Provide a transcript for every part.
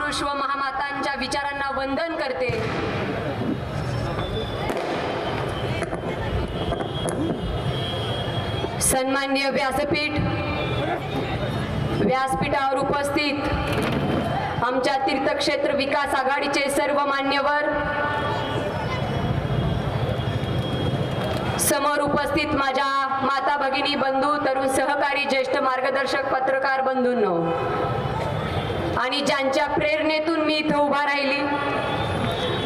महापुरुष व महामातांच्या विचारांना वंदन करते। सन्माननीय व्यासपीठावर उपस्थित आमच्या तीर्थक्षेत्र विकास आघाडीचे सर्व मान्यवर, समोर उपस्थित माझ्या माता भगिनी बंधू, तरुण सहकारी, ज्येष्ठ मार्गदर्शक, पत्रकार बंधूंनो, आणि ज्यांच्या प्रेरणेतून मी इथं उभा राहिली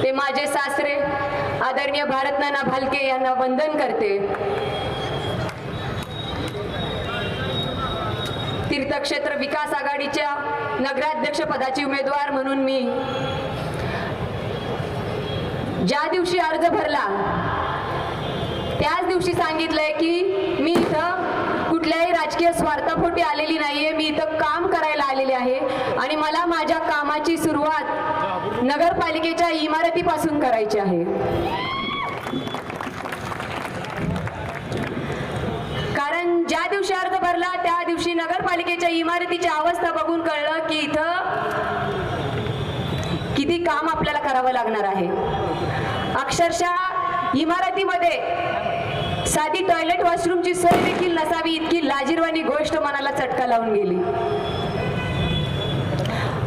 ते माझे सासरे आदरणीय भारतनाना भालके यांना वंदन करते। तीर्थक्षेत्र विकास आघाडीच्या नगराध्यक्ष पदाची उमेदवार म्हणून मी ज्या दिवशी अर्ज भरला त्याच दिवशी सांगितलंय की मी इथं कुठल्याही राजकीय स्वार्थापोटी आलेली नाहीये, मी इथं काम करायला आलेले आहे आणि मला माझ्या कामाची सुरुवात नगरपालिकेच्या इमारतीपासून करायची आहे। कारण ज्या दिवशी अर्ज भरला त्या दिवशी नगरपालिकेच्या इमारतीची अवस्था बघून कळलं की इथं किती काम आपल्याला करावं लागणार आहे। अक्षरशः इमारतीमध्ये साधी टॉयलेट वॉशरूमची सोय देखील नसावी इतकी लाजिरवाणी गोष्ट मनाला चटका लावून गेली।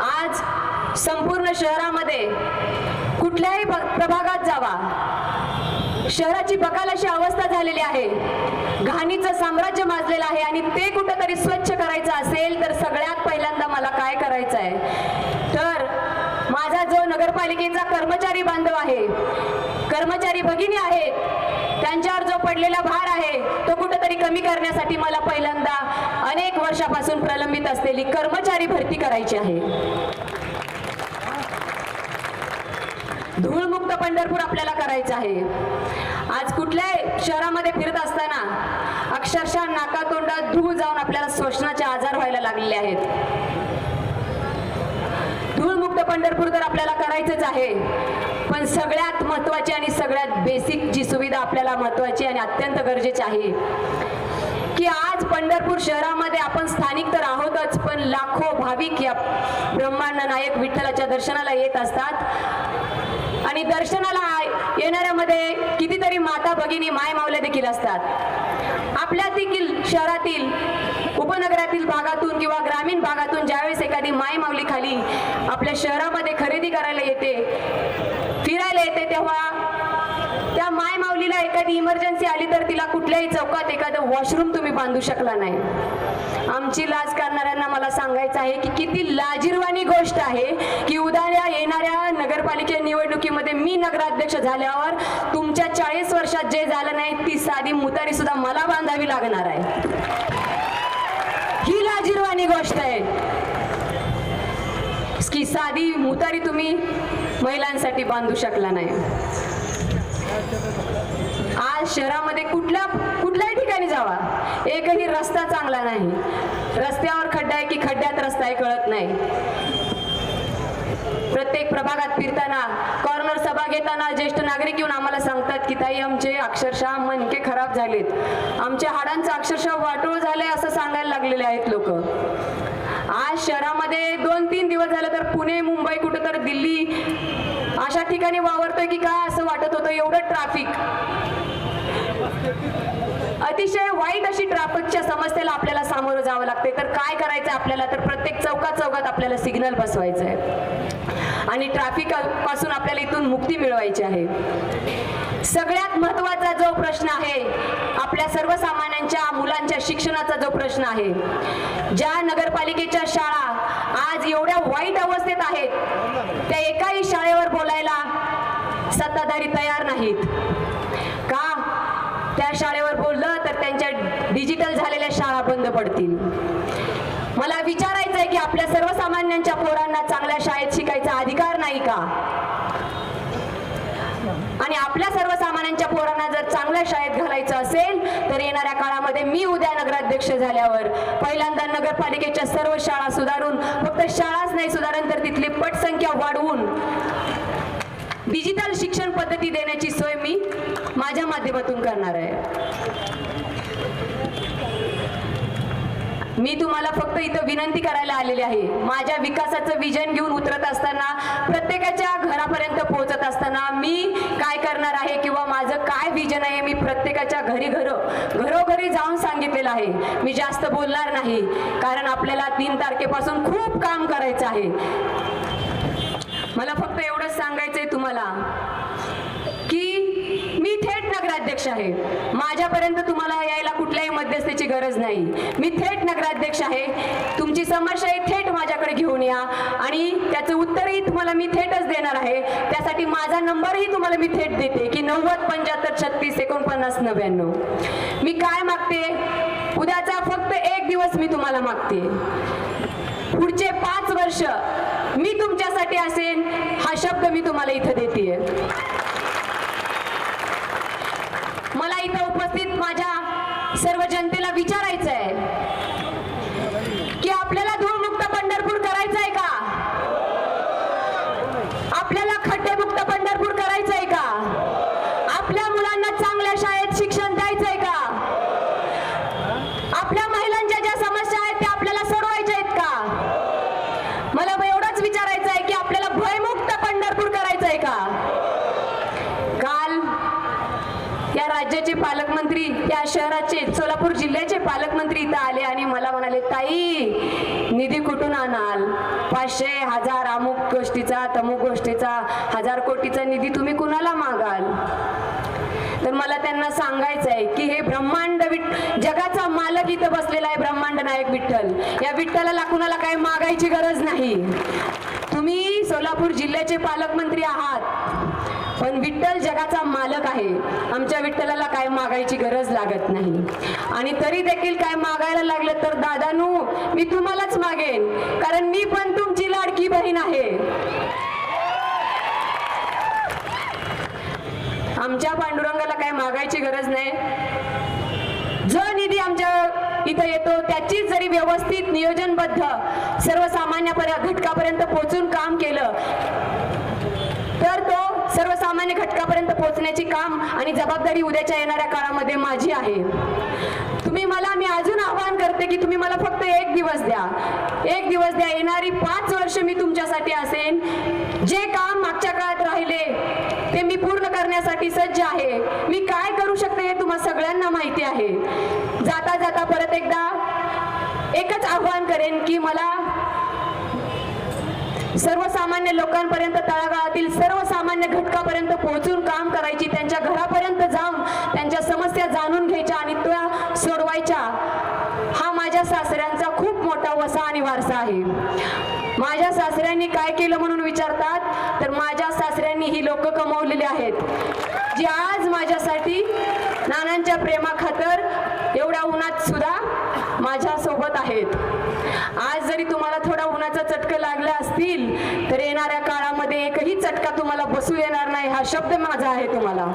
आज संपूर्ण शहरामध्ये कुठल्याही प्रभागात जावा, शहराची बकाल अशी अवस्था झालेली आहे, घाणीचं साम्राज्य माजलेलं आहे आणि ते कुठेतरी स्वच्छ करायचं असेल तर सगळ्यात पहिल्यांदा मला काय करायचं आहे तर माझा जो नगरपालिकेचा कर्मचारी बांधव आहे, कर्मचारी भगिनी आहेत, त्यांच्यावर जो पडलेला भार आहे तो कुठेतरी कमी करण्यासाठी मला पहिल्यांदा अनेक वर्षापासून प्रलंबित असलेली कर्मचारी भरती करायची आहे। धूळमुक्त पंढरपूर आपल्याला करायचं आहे। आज कुठल्याही शहरामध्ये फिरत असताना अक्षरशः नाकातोंडात धूळ जाऊन आपल्याला श्वसनाचे आजार व्हायला लागलेले आहेत। धूळमुक्त पंढरपूर तर आपल्याला करायचंच आहे, पण सगळ्यात महत्त्वाची आणि सगळ्यात बेसिक जी सुविधा आपल्याला महत्त्वाची आणि अत्यंत गरजेची आहे की आज पंढरपूर शहरामध्ये आपण स्थानिक तर आहोतच, पण लाखो भाविक या ब्रह्मांड नायक विठ्ठलाच्या दर्शनाला येत असतात आणि दर्शनाला येणाऱ्यामध्ये कितीतरी माता भगिनी माय मावल्या देखील असतात। आपल्या देखील शहरातील उपनगरातील भागातून किंवा ग्रामीण भागातून ज्यावेळेस एखादी माय माऊली खाली आपल्या शहरामध्ये खरेदी करायला येते, फिरायला येते, तेव्हा त्या माय माऊलीला एखादी इमर्जन्सी आली तर तिला कुठल्याही चौकात एखादं वॉशरूम तुम्ही बांधू शकला नाही। आमची लाज करणाऱ्यांना मला सांगायचं आहे की किती लाजिरवाणी गोष्ट आहे की उद्या येणाऱ्या नगरपालिका निवडणुकीमध्ये मी नगराध्यक्ष झाल्यावर तुमच्या 40 वर्षात जे झालं नाही ती साधी मुतारी सुद्धा मला बांधावी लागणार आहे। ही लाजिरवाणी गोष्ट आहे की साधी मुतारी तुम्ही महिलांसाठी बांधू शकला नाही। आज शहरामध्ये कुठल्याही ठिकाणी जावा, एकही रस्ता चांगला नाही, रस्त्यावर खड्डा आहे की खड्ड्यात रस्ता आहे कळत नाही। प्रत्येक प्रभागात फिरताना, कॉर्नर सभा घेताना ज्येष्ठ नागरिक येऊन आम्हाला सांगतात की ताई आमचे अक्षरशः मणके खराब झालेत, आमच्या हाडांचं अक्षरशः वाटोळ झालंय असं सांगायला लागलेले आहेत लोक। आज शहरामध्ये 2-3 दिवस झालं तर पुणे, मुंबई, कुठं तर दिल्ली अशा ठिकाणी वावरतोय की काय असं वाटत होतं। एवढं ट्रॅफिक, अतिशय वाईट अशी ट्रॅफिकच्या समस्येला आपल्याला सामोरं जावं लागते। तर काय करायचं आपल्याला तर प्रत्येक चौकात आपल्याला सिग्नल बसवायचं आहे आणि ट्रॅफिक पासून आपल्याला इथून मुक्ती मिळवायची आहे। सगळ्यात महत्त्वाचा जो प्रश्न आहे आपल्या सर्वसामान्यांच्या मुलांच्या शिक्षणाचा जो प्रश्न आहे, ज्या नगरपालिकेच्या शाळा आज एवढ्या वाईट अवस्थेत आहेत त्या एकाही शाळेवर बोलायला सत्ताधारी तयार नाहीत का? त्या शाळेवर बोललं तर त्यांच्या डिजिटल झालेल्या शाळा बंद पडतील। मला विचारायचं आहे की आपल्या सर्वसामान्यांच्या पोरांना चांगल्या शाळेत शिकायचा अधिकार नाही का? आणि आपल्या सर्वसामान्यांच्या पोरांना जर चांगल्या शाळेत घालायचं असेल तर येणाऱ्या काळामध्ये मी उद्या नगराध्यक्ष झाल्यावर पहिल्यांदा नगरपालिकेच्या सर्व शाळा सुधारून, फक्त शाळाच नाही सुधारून तर तिथली पटसंख्या वाढवून डिजिटल शिक्षण पद्धती देण्याची सोय मी माझ्या माध्यमातून करणार आहे। मी तुम्हाला फक्त इथं विनंती करायला आलेली आहे. माझ्या विकासाचं विजन घेऊन उतरत असताना, प्रत्येकाच्या घरापर्यंत पोहोचत असताना मी काय करणार आहे किंवा माझं काय विजन आहे, मी प्रत्येकाच्या घरोघरी जाऊन सांगितलेलं आहे. मी जास्त बोलणार नाही, कारण आपल्याला 3 तारखेपासून खूप काम करायचं आहे. मला फक्त एवढंच सांगायचंय तुम्हाला की मी थेट नगराध्यक्ष आहे. माझ्यापर्यंत तुम्हाला यायला कुठल्याही मध्यस्थीची गरज नाही. मी थेट नगराध्यक्ष आहे. तुमची समस्या थेट माझ्याकडे घेऊन या आणि त्याचं उत्तरही तुम्हाला मी थेटच देणार आहे. त्यासाठी माझा नंबरही तुम्हाला मी थेट देते की 90 75 36 49 99. मी काय मागते? उद्याचा फक्त 1 दिवस मी तुम्हाला मागते. पुढचे 5 वर्ष मी तुमच्यासाठी असेन, हा शब्द मी तुम्हाला इथं देते. मला इथं उपस्थित माझ्या सर्व जनतेला विचारायचं आहे की आपल्याला धूळमुक्त पंढरपूर करायचं आहे का? आपल्याला खड्डेमुक्त पंढरपूर करायचं आहे का? आपल्या मुलांना चांगल्या शाळेत शिक्षण द्यायचं आहे का? आपल्या महिलांच्या ज्या समस्या आहेत त्या आपल्याला सोडवायच्या आहेत का? मला एवढंच विचारायचं आहे की आपल्याला भयमुक्त पंढरपूर करायचं आहे का? काल या राज्याचे पालकमंत्री, या शहराचे, सोलापूर जिल्ह्याचे पालकमंत्री इथं आले आणि मला म्हणाले, ताई निधी कुठून आणाल? 500 1000 अमुक गोष्टीचा तमुक गोष्टीचा 1000 कोटीचा निधी तुम्ही कुणाला मागाल? तर मला त्यांना सांगायचं आहे की हे ब्रह्मांड जगाचा मालक इथं बसलेला आहे, ब्रह्मांड नायक विठ्ठल. या विठ्ठलाला कुणाला काही मागायची गरज नाही. तुम्ही सोलापूर जिल्ह्याचे पालकमंत्री आहात, पण विठ्ठल जगाचा मालक आहे. आमच्या विठ्ठलाला काय मागायची गरज लागत नाही. आणि तरी देखील काय मागायला लागलं तर दादानू मी तुम्हालाच मागेन, कारण मी पण तुमची लाडकी बहीण आहे. आमच्या पांडुरंगाला काय मागायची गरज नाही. जो निधी आमच्या इथं येतो त्याची जरी व्यवस्थित नियोजनबद्ध सर्वसामान्य घटकापर्यंत पोहोचून काम केलं तर तो सर्वसामान्य घटकापर्यंत पोहोचण्याची काम आणि जबाबदारी उद्याच्या येणाऱ्या काळामध्ये माझी आहे. मी अजून आवाहन करते की तुम्ही मला फक्त 1 दिवस द्या. 1 दिवस द्या. येणारी 5 वर्ष मी तुमच्यासाठी असेन. जे काम मागच्या काळात राहिले ते मी पूर्ण करण्यासाठी सज्ज आहे. मी काय करू शकते हे तुम्हा सगळ्यांना माहिती आहे. जाता जाता परत एकदा एकच आवाहन करेन की मला सर्वसामान्य लोकांपर्यंत, तळागाळातील सर्वसामान्य घटकापर्यंत पोहोचून काम करायची, त्यांच्या घरापर्यंत जाऊन त्यांच्या समस्या जाणून घ्यायच्या आणि त्या सोडवायच्या. हा माझ्या सासऱ्यांचा खूप मोठा वसा आणि वारसा आहे. माझ्या सासऱ्यांनी काय केलं म्हणून विचारतात तर माझ्या सासऱ्यांनी ही लोक कमवलेली आहेत, जी आज माझ्यासाठी नानांच्या प्रेमाखातर एवढ्या उन्हात सुद्धा माझ्या सोबत आहेत. आज जरी तुम्हाला थोडा उन्हाचा चटका लागला असतील तर येणाऱ्या काळामध्ये एकही चटका तुम्हाला बसू येणार नाही, हा शब्द माझा आहे तुम्हाला.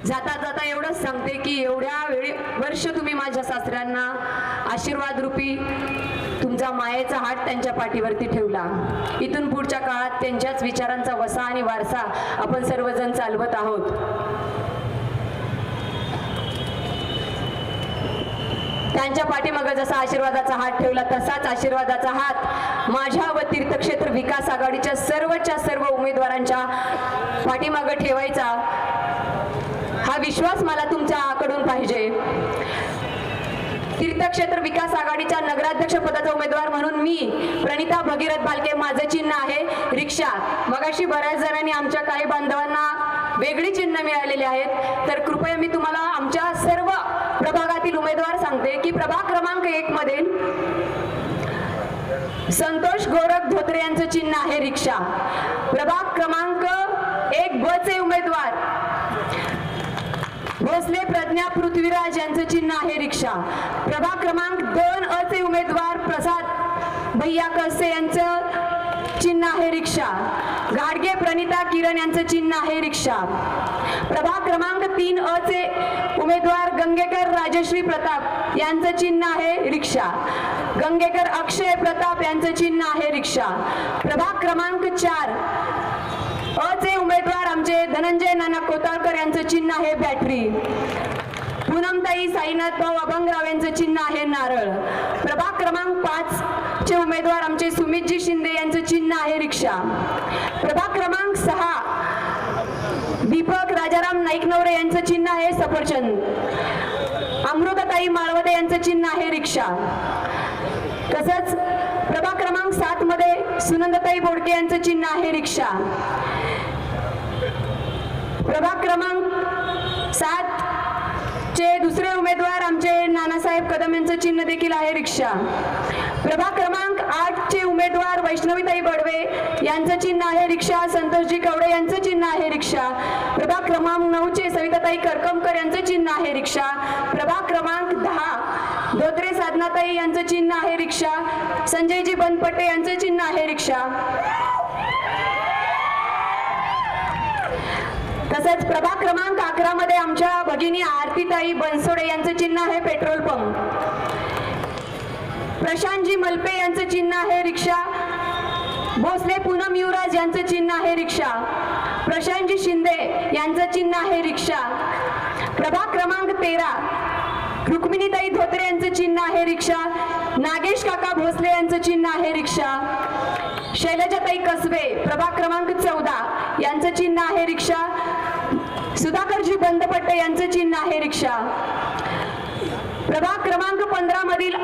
जाता जाता एवढंच सांगते की एवढ्या वर्ष तुम्ही माझ्या सासऱ्यांना आशीर्वाद रूपी तुमचा मायेचा हात त्यांच्या पाठीवरती ठेवला. इथून पुढच्या काळात त्यांच्याच विचारांचा वसा आणि वारसा आपण सर्वजण चालवत आहोत. त्यांच्या पाठीमागे जसा आशीर्वादाचा हात ठेवला तसाच आशीर्वादाचा हात माझ्या व तीर्थक्षेत्र विकास आघाडीच्या सर्व उमेदवारांच्या पाठीमागे ठेवायचा, हा विश्वास मला तुमच्याकडून पाहिजे. तीर्थक्षेत्र विकास आघाडीच्या नगराध्यक्ष पदाचा उमेदवार म्हणून मी प्रणिता भगीरथ भालके, माझे चिन्ह आहे रिक्षा. मगाशी बऱ्याच जणांनी आमच्या काही बांधवांना वेगळी चिन्ह मिळालेली आहेत, तर कृपया मी तुम्हाला आमच्या सर्व प्रभागातील उमेदवार सांगते की प्रभाग क्रमांक 1 मध्ये संतोष गोरख धोत्रे यांचं चिन्ह आहे रिक्षा. प्रभाग क्रमांक 1 ब चे उमेदवार भोसले प्रज्ञा पृथ्वीराज यांचं चिन्ह आहे रिक्षा. प्रभाग क्रमांक 2 अ चे उमेदवार प्रसाद भैया कसे यांचं चिन्ह आहे रिक्षा. गाडगे प्रणिता किरण यांचं चिन्ह आहे रिक्षा. प्रभाग क्रमांक 3 अ चे उमेदवार गंगेकर राजश्री प्रताप यांचं चिन्ह आहे रिक्षा. गंगेकर अक्षय प्रताप यांचं चिन्ह आहे रिक्षा. प्रभाग क्रमांक 4 अ चे उमेदवार आमचे धनंजय नाना कोताळकर यांचं चिन्ह आहे बॅटरी. पूनमताई साईनाथ भाऊ अभंगराव यांचं चिन्ह आहे नारळ. प्रभाग क्रमांक 5 चे उमेदवार आमचे सुमितजी शिंदे यांचं चिन्ह आहे रिक्षा. प्रभाग क्रमांक 6 दीपक राजाराम नाईकनवरे यांचं चिन्ह आहे सफरचंद. अमृताताई माळवदे यांचं चिन्ह आहे रिक्षा. तसंच प्रभाग क्रमांक 7 मध्ये सुनंदाताई बोडके यांचं चिन्ह आहे रिक्षा. प्रभाग क्रमांक 7 चे दुसरे उमेदवार आमचे नानासाहेब कदम यांचं चिन्ह देखील आहे रिक्षा. प्रभाग क्रमांक 8 चे उमेदवार वैष्णवीताई बडवे यांचं चिन्ह आहे रिक्षा. संतोषजी कवडे यांचं चिन्ह आहे रिक्षा. प्रभाग क्रमांक 9 चे सविताताई करकमकर यांचं चिन्ह आहे रिक्षा. प्रभाग क्रमांक 10 धोत्रे साधनाताई यांचं चिन्ह आहे रिक्षा. संजयजी बनपट्टे यांचं चिन्ह आहे रिक्षा. तसेच प्रभाग क्रमांक 11 मध्ये आमच्या भगिनी आरतीताई बनसोडे यांचं चिन्ह आहे पेट्रोल पंप. प्रशांतजी मलपे यांचं चिन्ह आहे रिक्षा. भोसले पूनम युवराज यांचं चिन्ह आहे रिक्षा. प्रशांतजी शिंदे यांचं चिन्ह आहे रिक्षा. प्रभाग क्रमांक 13 रुक्मिणीताई धोत्रे यांचं चिन्ह आहे रिक्षा. नागेश काका भोसले यांचं चिन्ह आहे रिक्षा. शैलजाताई कसबे प्रभाग क्रमांक 14 यांचं चिन्ह आहे रिक्षा. सुधाकरजी बंदपट्टे यांचं चिन्ह आहे रिक्षा. प्रभाग क्रमांक 15 मधील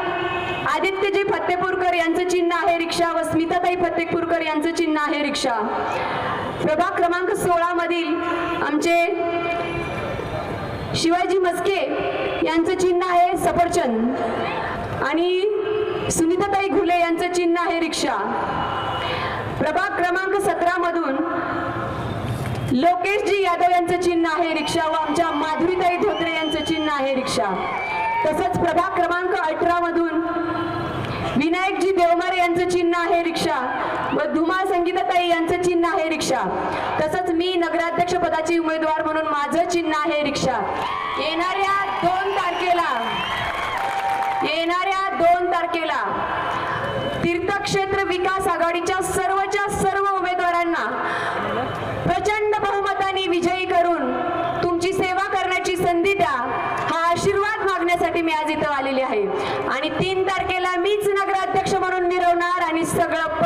आदित्यजी फत्तेपूरकर यांचं चिन्ह आहे रिक्षा व स्मिताताई फत्तेपूरकर यांचं चिन्ह आहे रिक्षा. प्रभाग क्रमांक 16 मधील आमचे शिवाजी मस्के यांचं चिन्ह आहे सफरचंद आणि सुनीताताई घुले यांचं चिन्ह आहे रिक्षा. प्रभाग क्रमांक 17 मधून लोकेशजी यादव यांचं चिन्ह आहे रिक्षा व आमच्या माधुरीताई धोत्रे यांचं चिन्ह आहे रिक्षा. तसंच प्रभाग क्रमांक 18 मधून विनायकजी देवमारे यांचं चिन्ह आहे रिक्षा व धुमाळ संगीताताई यांचं चिन्ह आहे रिक्षा. तसंच मी नगराध्यक्ष पदाची उमेदवार म्हणून माझं चिन्ह आहे रिक्षा. येणाऱ्या 2 तारखेला तीर्थक्षेत्र विकास आघाडीच्या सर्व उमेदवारांना प्रचंड बहुमताने विजयी करून तुमची सेवा करण्याची संधी द्या हा आशीर्वाद मागण्यासाठी मी आज इथं आलेली आहे. आणि 3 तारखेला मीच नगराध्यक्ष म्हणून मिरवणार आणि सगळं